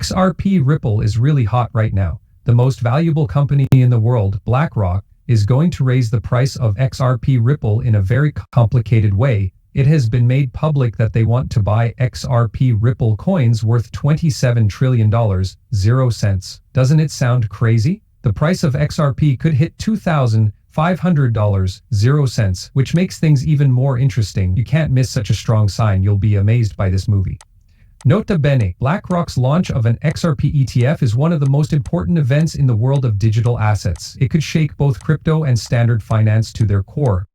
XRP Ripple is really hot right now. The most valuable company in the world, BlackRock, is going to raise the price of XRP Ripple in a very complicated way. It has been made public that they want to buy XRP Ripple coins worth $27 trillion, 0 cents. Doesn't it sound crazy? The price of XRP could hit $2,500, 0 cents, which makes things even more interesting. You can't miss such a strong sign. You'll be amazed by this movie. Nota bene, BlackRock's launch of an XRP ETF is one of the most important events in the world of digital assets. It could shake both crypto and standard finance to their core.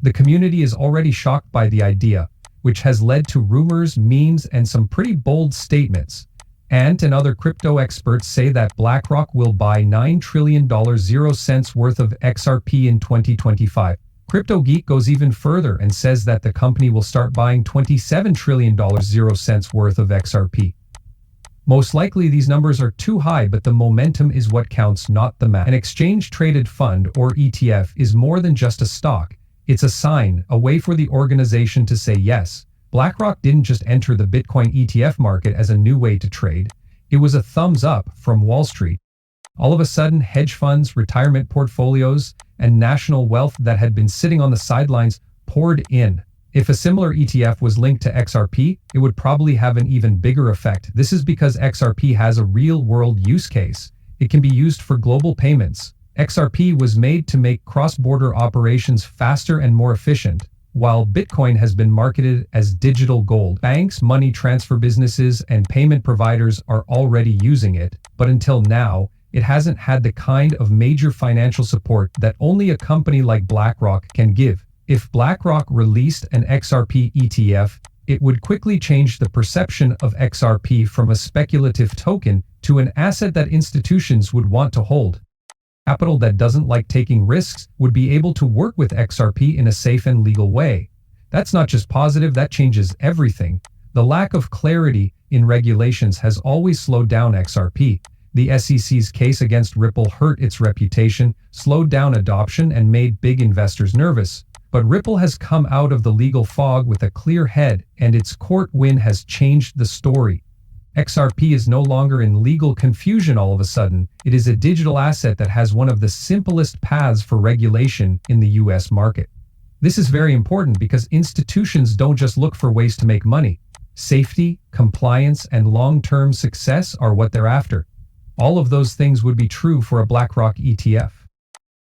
The community is already shocked by the idea, which has led to rumors, memes, and some pretty bold statements. Ant and other crypto experts say that BlackRock will buy $9 trillion 0 cents worth of XRP in 2025. Crypto Geek goes even further and says that the company will start buying $27 trillion 0 cents worth of XRP. Most likely these numbers are too high, but the momentum is what counts, not the math. An exchange-traded fund, or ETF, is more than just a stock. It's a sign, a way for the organization to say yes. BlackRock didn't just enter the Bitcoin ETF market as a new way to trade. It was a thumbs up from Wall Street. All of a sudden, hedge funds, retirement portfolios, and national wealth that had been sitting on the sidelines poured in. If a similar ETF was linked to XRP, it would probably have an even bigger effect. This is because XRP has a real-world use case. It can be used for global payments. XRP was made to make cross-border operations faster and more efficient, while Bitcoin has been marketed as digital gold. Banks, money transfer businesses, and payment providers are already using it, but until now, it hasn't had the kind of major financial support that only a company like BlackRock can give. If BlackRock released an XRP ETF, it would quickly change the perception of XRP from a speculative token to an asset that institutions would want to hold. Capital that doesn't like taking risks would be able to work with XRP in a safe and legal way. That's not just positive, that changes everything. The lack of clarity in regulations has always slowed down XRP. The SEC's case against Ripple hurt its reputation, slowed down adoption, and made big investors nervous. But Ripple has come out of the legal fog with a clear head, and its court win has changed the story. XRP is no longer in legal confusion all of a sudden. It is a digital asset that has one of the simplest paths for regulation in the US market. This is very important because institutions don't just look for ways to make money. Safety, compliance, and long-term success are what they're after. All of those things would be true for a BlackRock ETF.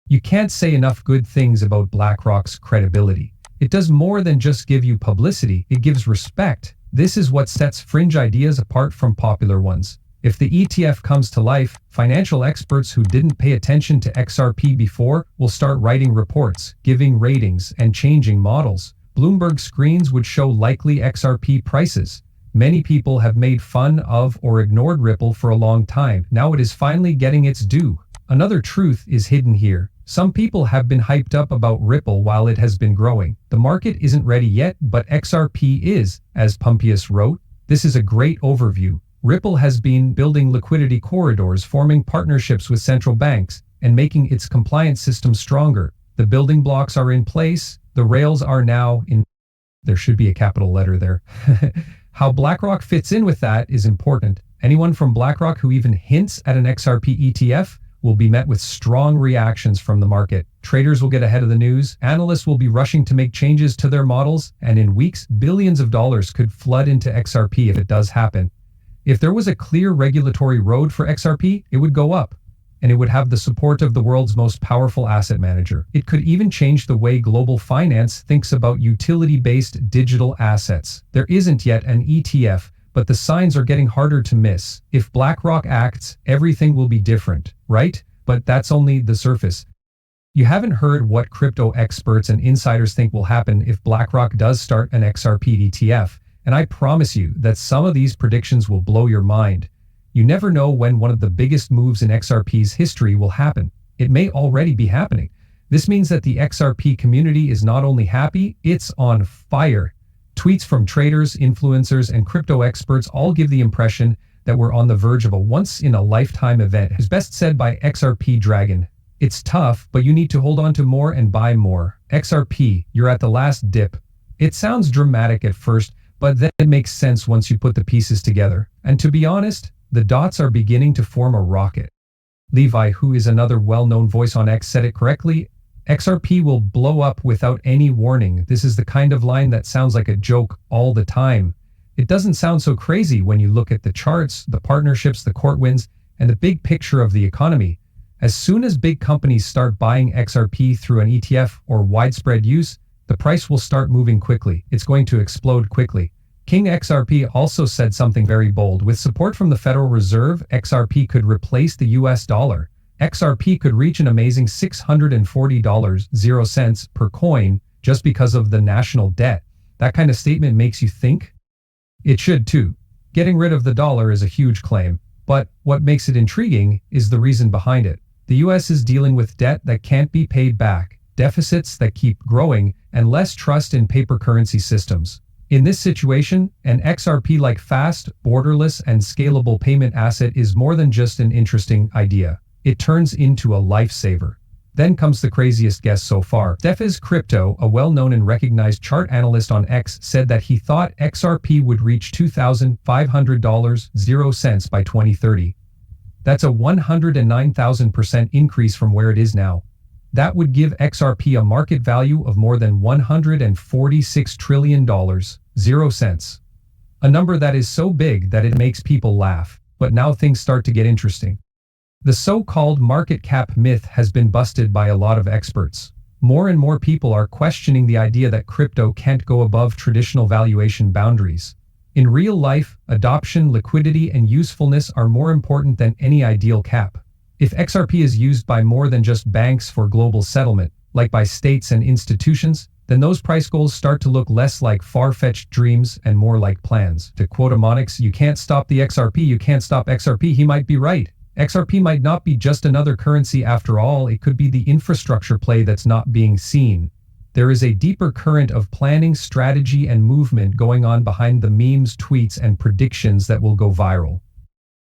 You can't say enough good things about BlackRock's credibility. It does more than just give you publicity, it gives respect. This is what sets fringe ideas apart from popular ones. If the ETF comes to life, financial experts who didn't pay attention to XRP before will start writing reports, giving ratings, and changing models. Bloomberg screens would show likely XRP prices. Many people have made fun of or ignored Ripple for a long time. Now it is finally getting its due. Another truth is hidden here. Some people have been hyped up about Ripple while it has been growing. The market isn't ready yet, but XRP is, as Pumpius wrote. This is a great overview. Ripple has been building liquidity corridors, forming partnerships with central banks, and making its compliance system stronger. The building blocks are in place. The rails are now in. There should be a capital letter there. How BlackRock fits in with that is important. Anyone from BlackRock who even hints at an XRP ETF will be met with strong reactions from the market. Traders will get ahead of the news, analysts will be rushing to make changes to their models, and in weeks, billions of dollars could flood into XRP if it does happen. If there was a clear regulatory road for XRP, it would go up, and it would have the support of the world's most powerful asset manager. It could even change the way global finance thinks about utility-based digital assets. There isn't yet an ETF, but the signs are getting harder to miss. If BlackRock acts, everything will be different, right? But that's only the surface. You haven't heard what crypto experts and insiders think will happen if BlackRock does start an XRP ETF, and I promise you that some of these predictions will blow your mind. You never know when one of the biggest moves in XRP's history will happen. It may already be happening. This means that the XRP community is not only happy, it's on fire. Tweets from traders, influencers, and crypto experts all give the impression that we're on the verge of a once-in-a-lifetime event. As best said by XRP Dragon, it's tough, but you need to hold on to more and buy more. XRP, you're at the last dip. It sounds dramatic at first, but then it makes sense once you put the pieces together. And to be honest, The dots are beginning to form a rocket. Levi, who is another well-known voice on X, said it correctly. XRP will blow up without any warning. This is the kind of line that sounds like a joke all the time. It doesn't sound so crazy when you look at the charts, the partnerships, the court wins, and the big picture of the economy. As soon as big companies start buying XRP through an ETF or widespread use, the price will start moving quickly. It's going to explode quickly. King XRP also said something very bold. With support from the Federal Reserve, XRP could replace the US dollar. XRP could reach an amazing $640.00 per coin just because of the national debt. That kind of statement makes you think? It should too. Getting rid of the dollar is a huge claim, but what makes it intriguing is the reason behind it. The US is dealing with debt that can't be paid back, deficits that keep growing, and less trust in paper currency systems. In this situation, an XRP-like fast, borderless, and scalable payment asset is more than just an interesting idea. It turns into a lifesaver. Then comes the craziest guess so far. Stefes Crypto, a well-known and recognized chart analyst on X, said that he thought XRP would reach $2,500.00 by 2030. That's a 109,000% increase from where it is now. That would give XRP a market value of more than $146 trillion, 0 cents. A number that is so big that it makes people laugh. But now things start to get interesting. The so-called market cap myth has been busted by a lot of experts. More and more people are questioning the idea that crypto can't go above traditional valuation boundaries. In real life, adoption, liquidity, and usefulness are more important than any ideal cap. If XRP is used by more than just banks for global settlement, like by states and institutions, then those price goals start to look less like far-fetched dreams and more like plans. To quote a Monix, "You can't stop the XRP, you can't stop XRP." He might be right. XRP might not be just another currency after all, it could be the infrastructure play that's not being seen. There is a deeper current of planning, strategy, and movement going on behind the memes, tweets, and predictions that will go viral.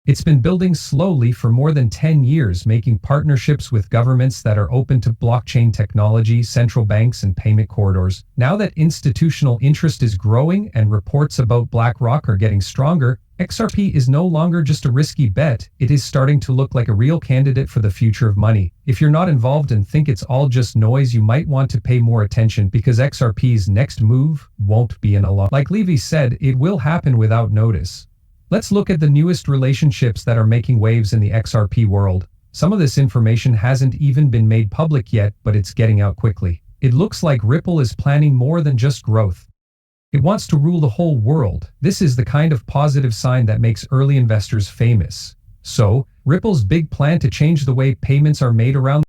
It's been building slowly for more than 10 years, making partnerships with governments that are open to blockchain technology, central banks, and payment corridors. Now that institutional interest is growing and reports about BlackRock are getting stronger, XRP is no longer just a risky bet, it is starting to look like a real candidate for the future of money. If you're not involved and think it's all just noise, you might want to pay more attention because XRP's next move won't be an alarm. Like Levy said, it will happen without notice. Let's look at the newest relationships that are making waves in the XRP world. Some of this information hasn't even been made public yet, but it's getting out quickly. It looks like Ripple is planning more than just growth. It wants to rule the whole world. This is the kind of positive sign that makes early investors famous. So, Ripple's big plan to change the way payments are made around